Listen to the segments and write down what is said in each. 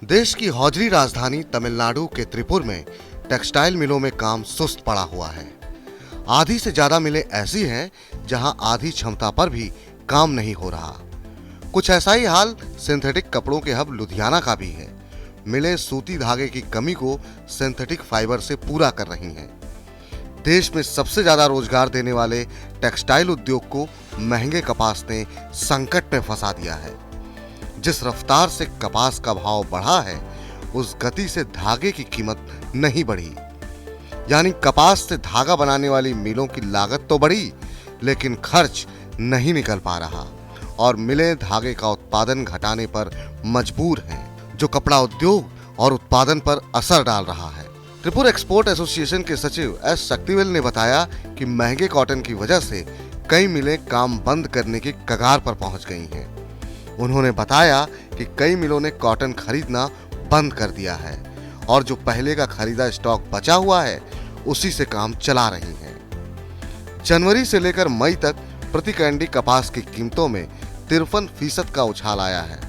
देश की हौजरी राजधानी तमिलनाडु के त्रिपुर में टेक्सटाइल मिलों में काम सुस्त पड़ा हुआ है। आधी से ज्यादा मिलें ऐसी हैं जहां आधी क्षमता पर भी काम नहीं हो रहा। कुछ ऐसा ही हाल सिंथेटिक कपड़ों के हब लुधियाना का भी है। मिलें सूती धागे की कमी को सिंथेटिक फाइबर से पूरा कर रही हैं। देश में सबसे ज्यादा रोजगार देने वाले टेक्सटाइल उद्योग को महंगे कपास ने संकट में फंसा दिया है। जिस रफ्तार से कपास का भाव बढ़ा है, उस गति से धागे की कीमत नहीं बढ़ी। यानी कपास से धागा बनाने वाली मिलों की लागत तो बढ़ी, लेकिन खर्च नहीं निकल पा रहा और मिलें धागे का उत्पादन घटाने पर मजबूर हैं, जो कपड़ा उद्योग और उत्पादन पर असर डाल रहा है। त्रिपुरा एक्सपोर्ट एसोसिएशन के सचिव एस शक्तिवेल ने बताया कि महंगे कॉटन की वजह से कई मिलें काम बंद करने की कगार पर पहुंच गई हैं। उन्होंने बताया कि कई मिलों ने कॉटन खरीदना बंद कर दिया है और जो पहले का खरीदा स्टॉक बचा हुआ है, उसी से काम चला रही हैं। जनवरी से लेकर मई तक प्रति कैंडी कपास की कीमतों में 53% का उछाल आया है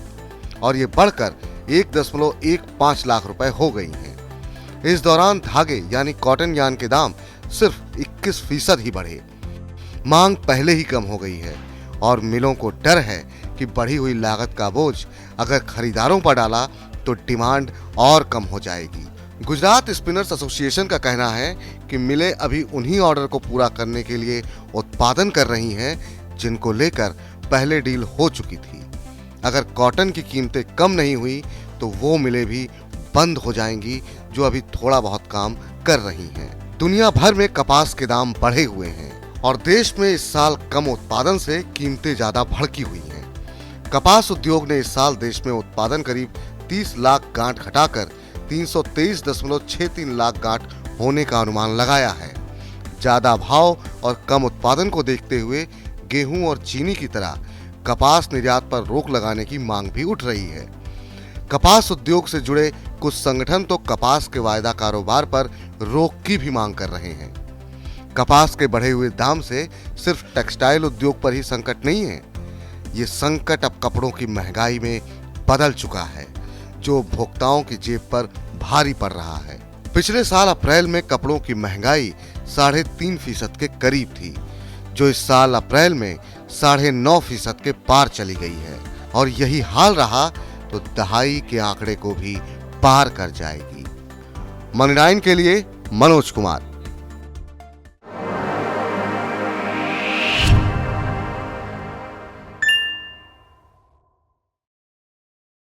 और ये बढ़कर 1.15 लाख रुपए हो गई हैं। इस दौरान धागे यानी कॉटन यार्न के दाम सिर्फ 21% ही बढ़े। मांग पहले ही कम हो गई है और मिलों को डर है कि बढ़ी हुई लागत का बोझ अगर खरीदारों पर डाला तो डिमांड और कम हो जाएगी। गुजरात स्पिनर्स एसोसिएशन का कहना है कि मिलें अभी उन्हीं ऑर्डर को पूरा करने के लिए उत्पादन कर रही हैं जिनको लेकर पहले डील हो चुकी थी। अगर कॉटन की कीमतें कम नहीं हुई तो वो मिलें भी बंद हो जाएंगी जो अभी थोड़ा बहुत काम कर रही हैं। दुनिया भर में कपास के दाम बढ़े हुए हैं और देश में इस साल कम उत्पादन से कीमतें ज्यादा भड़की हुई हैं। कपास उद्योग ने इस साल देश में उत्पादन करीब 30 लाख गांठ घटाकर 323.63 लाख गांठ होने का अनुमान लगाया है। ज्यादा भाव और कम उत्पादन को देखते हुए गेहूं और चीनी की तरह कपास निर्यात पर रोक लगाने की मांग भी उठ रही है। कपास उद्योग से जुड़े कुछ संगठन तो कपास के वायदा कारोबार पर रोक की भी मांग कर रहे हैं। कपास के बढ़े हुए दाम से सिर्फ टेक्सटाइल उद्योग पर ही संकट नहीं है, ये संकट अब कपड़ों की महंगाई में बदल चुका है, जो उपभोक्ताओं की जेब पर भारी पड़ रहा है। पिछले साल अप्रैल में कपड़ों की महंगाई 3.5% के करीब थी, जो इस साल अप्रैल में 9.5% के पार चली गई है और यही हाल रहा तो दहाई के आंकड़े को भी पार कर जाएगी। मनी 9 के लिए मनोज कुमार।